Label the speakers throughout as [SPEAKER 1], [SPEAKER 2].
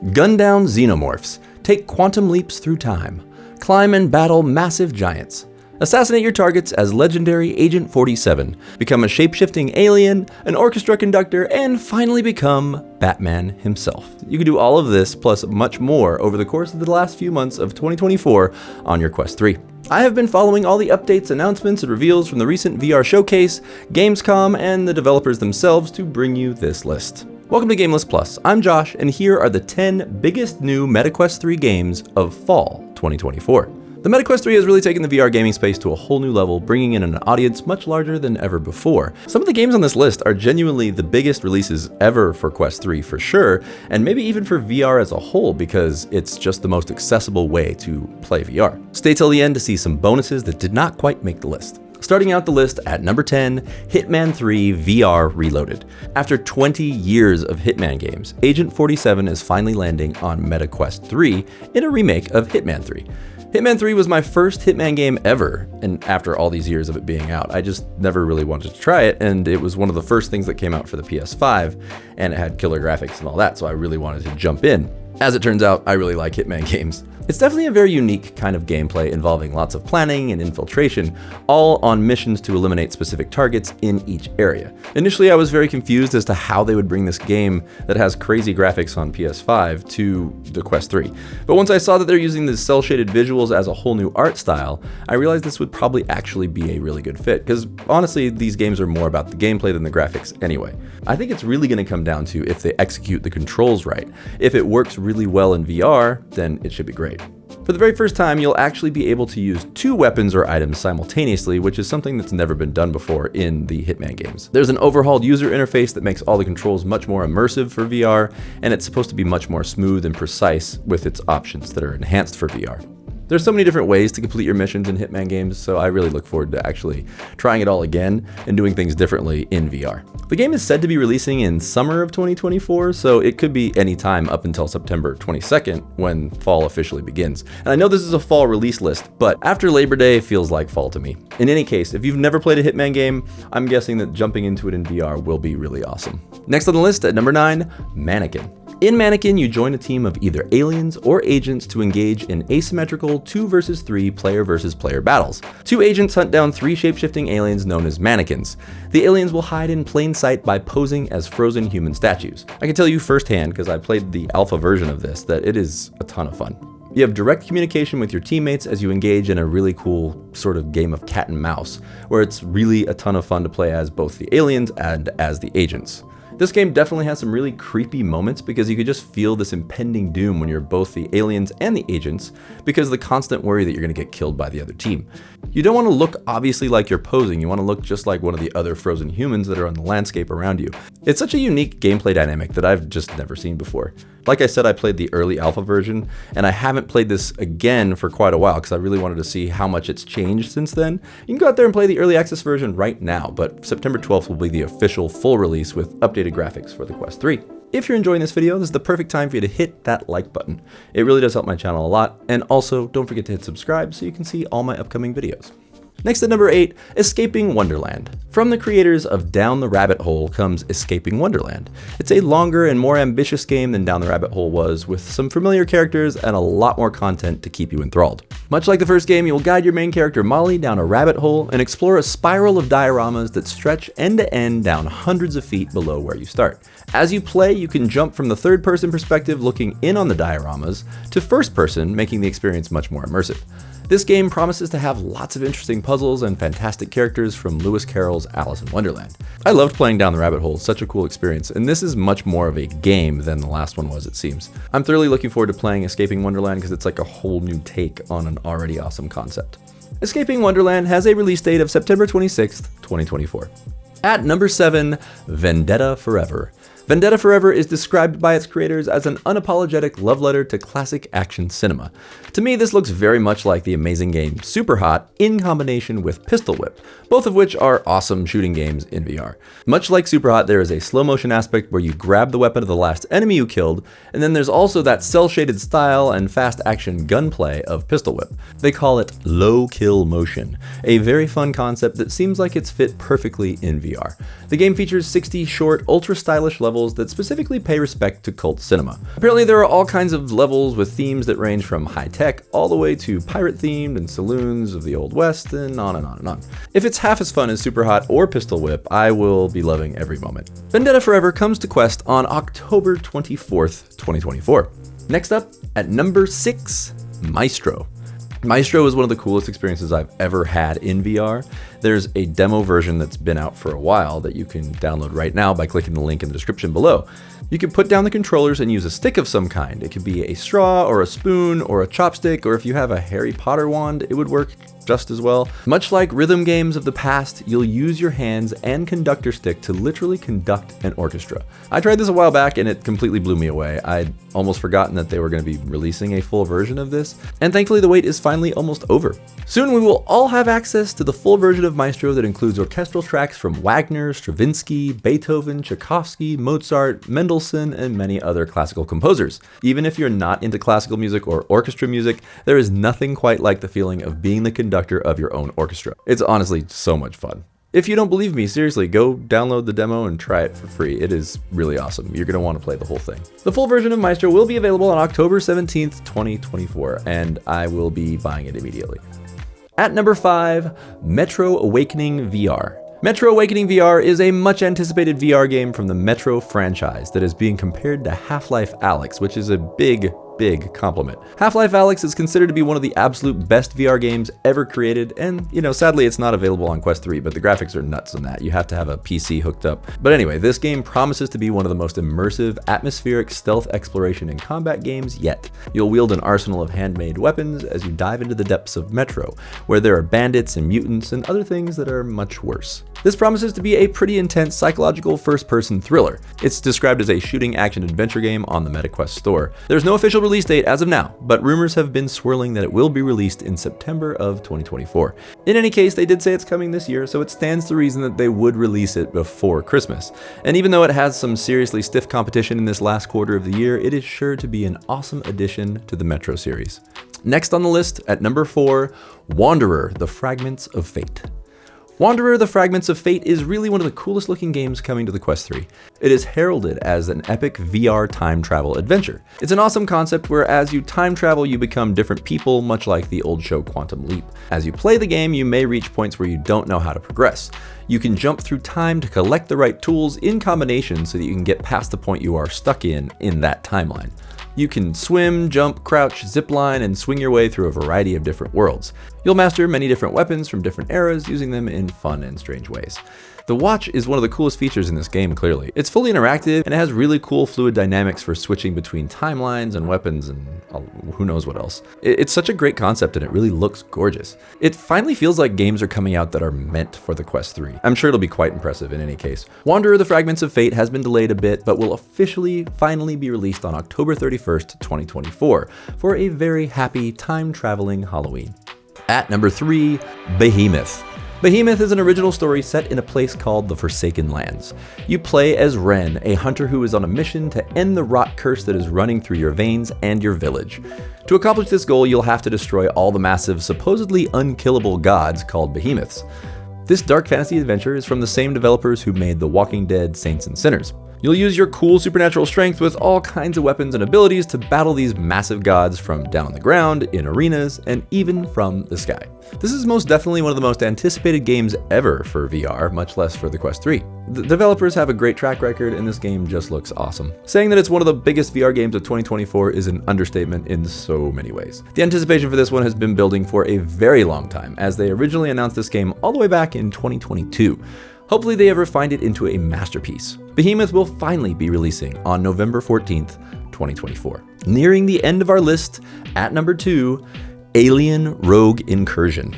[SPEAKER 1] Gun down xenomorphs, take quantum leaps through time, climb and battle massive giants, assassinate your targets as legendary Agent 47, become a shape-shifting alien, an orchestra conductor, and finally become Batman himself. You can do all of this plus much more over the course of the last few months of 2024 on your Quest 3. I have been following all the updates, announcements, and reveals from the recent VR showcase, Gamescom, and the developers themselves to bring you this list. Welcome to GameList Plus. I'm Josh, and here are the 10 biggest new MetaQuest 3 games of fall 2024. The MetaQuest 3 has really taken the VR gaming space to a whole new level, bringing in an audience much larger than ever before. Some of the games on this list are genuinely the biggest releases ever for Quest 3 for sure, and maybe even for VR as a whole because it's just the most accessible way to play VR. Stay till the end to see some bonuses that did not quite make the list. Starting out the list at number 10, Hitman 3 VR Reloaded. After 20 years of Hitman games, Agent 47 is finally landing on MetaQuest 3 in a remake of Hitman 3. Hitman 3 was my first Hitman game ever, and after all these years of it being out, I just never really wanted to try it, and it was one of the first things that came out for the PS5, and it had killer graphics and all that, so I really wanted to jump in. As it turns out, I really like Hitman games. It's definitely a very unique kind of gameplay involving lots of planning and infiltration, all on missions to eliminate specific targets in each area. Initially, I was very confused as to how they would bring this game that has crazy graphics on PS5 to the Quest 3. But once I saw that they're using the cel-shaded visuals as a whole new art style, I realized this would probably actually be a really good fit, because honestly, these games are more about the gameplay than the graphics anyway. I think it's really going to come down to if they execute the controls right. If it works really well in VR, then it should be great. For the very first time, you'll actually be able to use two weapons or items simultaneously, which is something that's never been done before in the Hitman games. There's an overhauled user interface that makes all the controls much more immersive for VR, and it's supposed to be much more smooth and precise with its options that are enhanced for VR. There's so many different ways to complete your missions in Hitman games, so I really look forward to actually trying it all again and doing things differently in VR. The game is said to be releasing in summer of 2024, so it could be any time up until September 22nd when fall officially begins. And I know this is a fall release list, but after Labor Day feels like fall to me. In any case, if you've never played a Hitman game, I'm guessing that jumping into it in VR will be really awesome. Next on the list at number 9, Mannequin. In Mannequin, you join a team of either aliens or agents to engage in asymmetrical 2 versus 3 player versus player battles. 2 agents hunt down 3 shape-shifting aliens known as mannequins. The aliens will hide in plain sight by posing as frozen human statues. I can tell you firsthand, because I played the alpha version of this, that it is a ton of fun. You have direct communication with your teammates as you engage in a really cool sort of game of cat and mouse, where it's really a ton of fun to play as both the aliens and as the agents. This game definitely has some really creepy moments because you could just feel this impending doom when you're both the aliens and the agents because of the constant worry that you're going to get killed by the other team. You don't want to look obviously like you're posing, you want to look just like one of the other frozen humans that are on the landscape around you. It's such a unique gameplay dynamic that I've just never seen before. Like I said, I played the early alpha version, and I haven't played this again for quite a while because I really wanted to see how much it's changed since then. You can go out there and play the early access version right now, but September 12th will be the official full release with updated graphics for the Quest 3. If you're enjoying this video, this is the perfect time for you to hit that like button. It really does help my channel a lot, and also don't forget to hit subscribe so you can see all my upcoming videos. Next at number 8, Escaping Wonderland. From the creators of Down the Rabbit Hole comes Escaping Wonderland. It's a longer and more ambitious game than Down the Rabbit Hole was, with some familiar characters and a lot more content to keep you enthralled. Much like the first game, you will guide your main character Molly down a rabbit hole and explore a spiral of dioramas that stretch end to end down hundreds of feet below where you start. As you play, you can jump from the third-person perspective looking in on the dioramas to first-person, making the experience much more immersive. This game promises to have lots of interesting puzzles and fantastic characters from Lewis Carroll's Alice in Wonderland. I loved playing Down the Rabbit Hole, such a cool experience, and this is much more of a game than the last one was, it seems. I'm thoroughly looking forward to playing Escaping Wonderland because it's like a whole new take on an already awesome concept. Escaping Wonderland has a release date of September 26th, 2024. At number 7, Vendetta Forever. Vendetta Forever is described by its creators as an unapologetic love letter to classic action cinema. To me, this looks very much like the amazing game Superhot in combination with Pistol Whip, both of which are awesome shooting games in VR. Much like Superhot, there is a slow motion aspect where you grab the weapon of the last enemy you killed, and then there's also that cel-shaded style and fast action gunplay of Pistol Whip. They call it low kill motion, a very fun concept that seems like it's fit perfectly in VR. The game features 60 short, ultra stylish levels levels that specifically pay respect to cult cinema. Apparently there are all kinds of levels with themes that range from high-tech all the way to pirate-themed and saloons of the Old West, and on and on and on. If it's half as fun as Superhot or Pistol Whip, I will be loving every moment. Vendetta Forever comes to Quest on October 24th, 2024. Next up, at number 6, Maestro. Maestro is one of the coolest experiences I've ever had in VR. There's a demo version that's been out for a while that you can download right now by clicking the link in the description below. You can put down the controllers and use a stick of some kind. It could be a straw or a spoon or a chopstick, or if you have a Harry Potter wand, it would work just as well. Much like rhythm games of the past, you'll use your hands and conductor stick to literally conduct an orchestra. I tried this a while back and it completely blew me away. I'd almost forgotten that they were going to be releasing a full version of this, and thankfully the wait is finally almost over. Soon we will all have access to the full version of Maestro that includes orchestral tracks from Wagner, Stravinsky, Beethoven, Tchaikovsky, Mozart, Mendelssohn, and many other classical composers. Even if you're not into classical music or orchestra music, there is nothing quite like the feeling of being the conductor of your own orchestra. It's honestly so much fun. If you don't believe me, seriously, go download the demo and try it for free. It is really awesome. You're going to want to play the whole thing. The full version of Maestro will be available on October 17th, 2024, and I will be buying it immediately. At number 5, Metro Awakening VR. Metro Awakening VR is a much anticipated VR game from the Metro franchise that is being compared to Half-Life Alyx, which is a big compliment. Half-Life Alyx is considered to be one of the absolute best VR games ever created, and sadly it's not available on Quest 3, but the graphics are nuts on that. You have to have a PC hooked up. But anyway, this game promises to be one of the most immersive, atmospheric stealth exploration and combat games yet. You'll wield an arsenal of handmade weapons as you dive into the depths of Metro, where there are bandits and mutants and other things that are much worse. This promises to be a pretty intense psychological first-person thriller. It's described as a shooting action adventure game on the MetaQuest store. There's no official release date as of now, but rumors have been swirling that it will be released in September of 2024. In any case, they did say it's coming this year, so it stands to reason that they would release it before Christmas. And even though it has some seriously stiff competition in this last quarter of the year, it is sure to be an awesome addition to the Metro series. Next on the list, at number 4, Wanderer: The Fragments of Fate. Wanderer: The Fragments of Fate is really one of the coolest looking games coming to the Quest 3. It is heralded as an epic VR time travel adventure. It's an awesome concept where as you time travel, you become different people, much like the old show Quantum Leap. As you play the game, you may reach points where you don't know how to progress. You can jump through time to collect the right tools in combination so that you can get past the point you are stuck in that timeline. You can swim, jump, crouch, zipline, and swing your way through a variety of different worlds. You'll master many different weapons from different eras, using them in fun and strange ways. The watch is one of the coolest features in this game, clearly. It's fully interactive, and it has really cool fluid dynamics for switching between timelines and weapons and who knows what else. It's such a great concept, and it really looks gorgeous. It finally feels like games are coming out that are meant for the Quest 3. I'm sure it'll be quite impressive in any case. Wanderer: The Fragments of Fate has been delayed a bit, but will finally be released on October 31st, 2024, for a very happy time-traveling Halloween. At number 3, Behemoth. Behemoth is an original story set in a place called the Forsaken Lands. You play as Ren, a hunter who is on a mission to end the rot curse that is running through your veins and your village. To accomplish this goal, you'll have to destroy all the massive, supposedly unkillable gods called behemoths. This dark fantasy adventure is from the same developers who made The Walking Dead: Saints and Sinners. You'll use your cool supernatural strength with all kinds of weapons and abilities to battle these massive gods from down on the ground, in arenas, and even from the sky. This is most definitely one of the most anticipated games ever for VR, much less for the Quest 3. The developers have a great track record, and this game just looks awesome. Saying that it's one of the biggest VR games of 2024 is an understatement in so many ways. The anticipation for this one has been building for a very long time, as they originally announced this game all the way back in 2022. Hopefully they have refined it into a masterpiece. Behemoth will finally be releasing on November 14th, 2024. Nearing the end of our list, at number 2, Alien Rogue Incursion.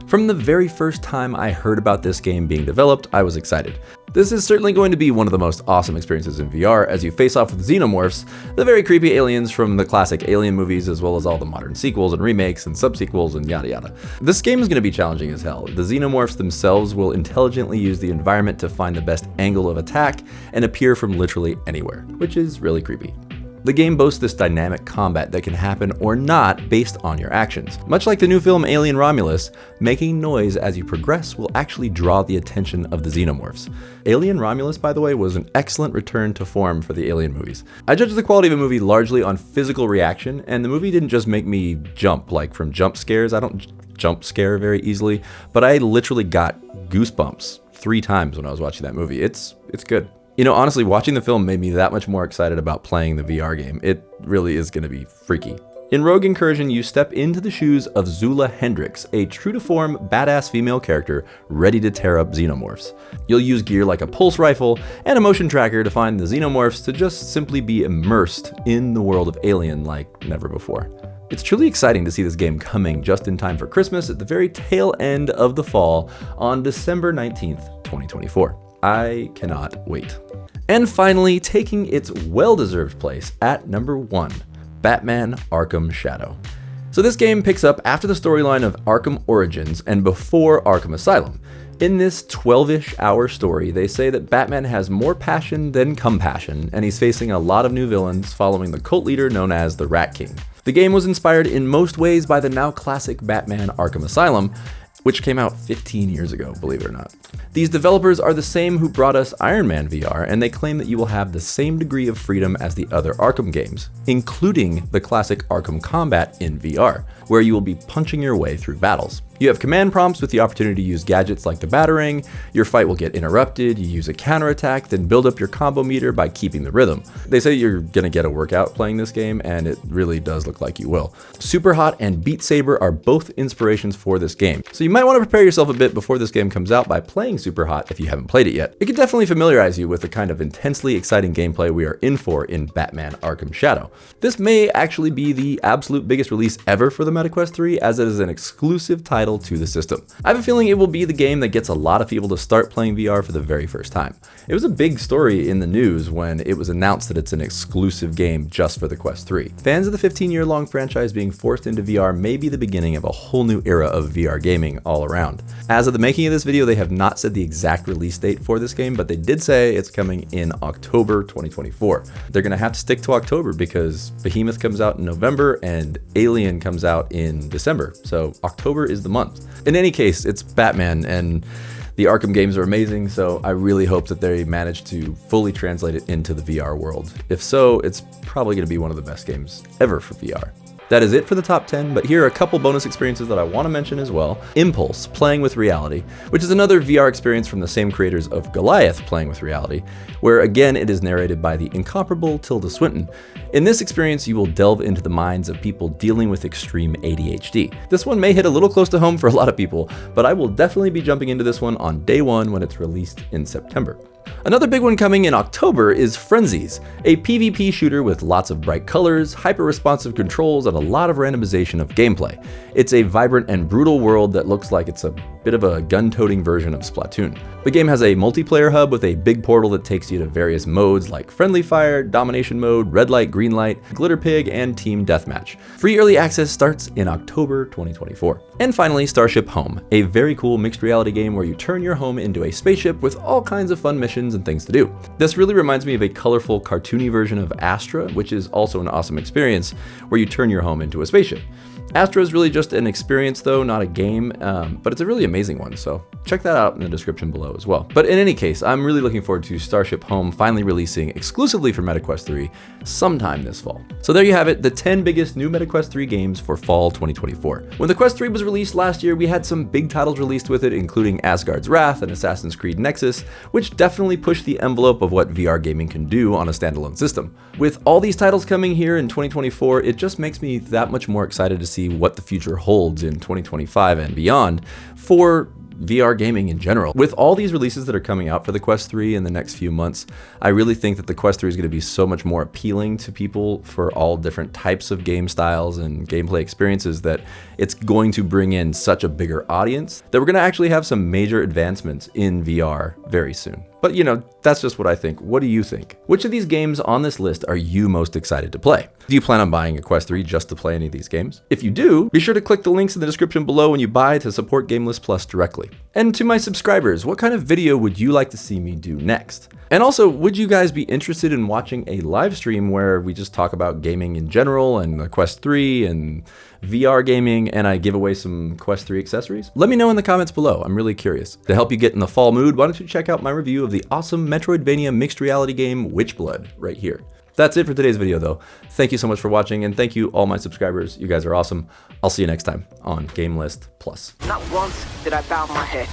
[SPEAKER 1] From the very first time I heard about this game being developed, I was excited. This is certainly going to be one of the most awesome experiences in VR as you face off with xenomorphs, the very creepy aliens from the classic Alien movies, as well as all the modern sequels and remakes and subsequels and yada yada. This game is going to be challenging as hell. The xenomorphs themselves will intelligently use the environment to find the best angle of attack and appear from literally anywhere, which is really creepy. The game boasts this dynamic combat that can happen or not based on your actions. Much like the new film Alien Romulus, making noise as you progress will actually draw the attention of the xenomorphs. Alien Romulus, by the way, was an excellent return to form for the Alien movies. I judge the quality of a movie largely on physical reaction, and the movie didn't just make me jump, like from jump scares. I don't jump scare very easily, but I literally got goosebumps 3 times when I was watching that movie. It's good. You know, honestly, watching the film made me that much more excited about playing the VR game. It really is going to be freaky. In Rogue Incursion, you step into the shoes of Zula Hendrix, a true-to-form, badass female character ready to tear up xenomorphs. You'll use gear like a pulse rifle and a motion tracker to find the xenomorphs to just simply be immersed in the world of Alien like never before. It's truly exciting to see this game coming just in time for Christmas at the very tail end of the fall on December 19th, 2024. I cannot wait. And finally, taking its well-deserved place at number 1, Batman Arkham Shadow. So this game picks up after the storyline of Arkham Origins and before Arkham Asylum. In this 12-ish hour story, they say that Batman has more passion than compassion, and he's facing a lot of new villains following the cult leader known as the Rat King. The game was inspired in most ways by the now classic Batman Arkham Asylum, which came out 15 years ago, believe it or not. These developers are the same who brought us Iron Man VR, and they claim that you will have the same degree of freedom as the other Arkham games, including the classic Arkham combat in VR, where you will be punching your way through battles. You have command prompts with the opportunity to use gadgets like the Batarang. Your fight will get interrupted, you use a counterattack, then build up your combo meter by keeping the rhythm. They say you're gonna get a workout playing this game, and it really does look like you will. Superhot and Beat Saber are both inspirations for this game, so you might want to prepare yourself a bit before this game comes out by playing Superhot if you haven't played it yet. It can definitely familiarize you with the kind of intensely exciting gameplay we are in for in Batman Arkham Shadow. This may actually be the absolute biggest release ever for the MetaQuest 3, as it is an exclusive title to the system. I have a feeling it will be the game that gets a lot of people to start playing VR for the very first time. It was a big story in the news when it was announced that it's an exclusive game just for the Quest 3. Fans of the 15-year-long franchise being forced into VR may be the beginning of a whole new era of VR gaming all around. As of the making of this video, they have not said the exact release date for this game, but they did say it's coming in October 2024. They're gonna have to stick to October because Behemoth comes out in November and Alien comes out in December, so October is the month. In any case, it's Batman, and the Arkham games are amazing, so I really hope that they manage to fully translate it into the VR world. If so, it's probably going to be one of the best games ever for VR. That is it for the top 10, but here are a couple bonus experiences that I want to mention as well. Impulse, Playing with Reality, which is another VR experience from the same creators of Goliath, Playing with Reality, where again it is narrated by the incomparable Tilda Swinton. In this experience, you will delve into the minds of people dealing with extreme ADHD. This one may hit a little close to home for a lot of people, but I will definitely be jumping into this one on day 1 when it's released in September. Another big one coming in October is Frenzies, a PvP shooter with lots of bright colors, hyper-responsive controls, and a lot of randomization of gameplay. It's a vibrant and brutal world that looks like it's a bit of a gun-toting version of Splatoon. The game has a multiplayer hub with a big portal that takes you to various modes like Friendly Fire, Domination Mode, Red Light, Green Light, Glitter Pig, and Team Deathmatch. Free early access starts in October 2024. And finally, Starship Home, a very cool mixed reality game where you turn your home into a spaceship with all kinds of fun missions and things to do. This really reminds me of a colorful, cartoony version of Astra, which is also an awesome experience where you turn your home into a spaceship. Astra is really just an experience though, not a game, but it's a really amazing one, so check that out in the description below as well. But in any case, I'm really looking forward to Starship Home finally releasing exclusively for MetaQuest 3 sometime this fall. So there you have it, the 10 biggest new MetaQuest 3 games for fall 2024. When the Quest 3 was released last year, we had some big titles released with it, including Asgard's Wrath and Assassin's Creed Nexus, which definitely pushed the envelope of what VR gaming can do on a standalone system. With all these titles coming here in 2024, it just makes me that much more excited to see what the future holds in 2025 and beyond for VR gaming in general. With all these releases that are coming out for the Quest 3 in the next few months, I really think that the Quest 3 is going to be so much more appealing to people for all different types of game styles and gameplay experiences that it's going to bring in such a bigger audience that we're going to actually have some major advancements in VR very soon. But you know, that's just what I think. What do you think? Which of these games on this list are you most excited to play? Do you plan on buying a Quest 3 just to play any of these games? If you do, be sure to click the links in the description below when you buy to support GameList Plus directly. And to my subscribers, what kind of video would you like to see me do next? And also, would you guys be interested in watching a live stream where we just talk about gaming in general and the Quest 3 and VR gaming, and I give away some Quest 3 accessories? Let me know in the comments below, I'm really curious. To help you get in the fall mood, why don't you check out my review of the awesome Metroidvania mixed reality game Witchblood right here. That's it for today's video though. Thank you so much for watching, and thank you all my subscribers. You guys are awesome. I'll see you next time on GameList Plus.
[SPEAKER 2] Not once did I bow my head.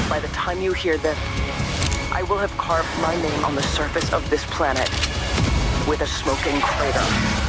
[SPEAKER 2] By the time you hear this, I will have carved my name on the surface of this planet with a smoking crater.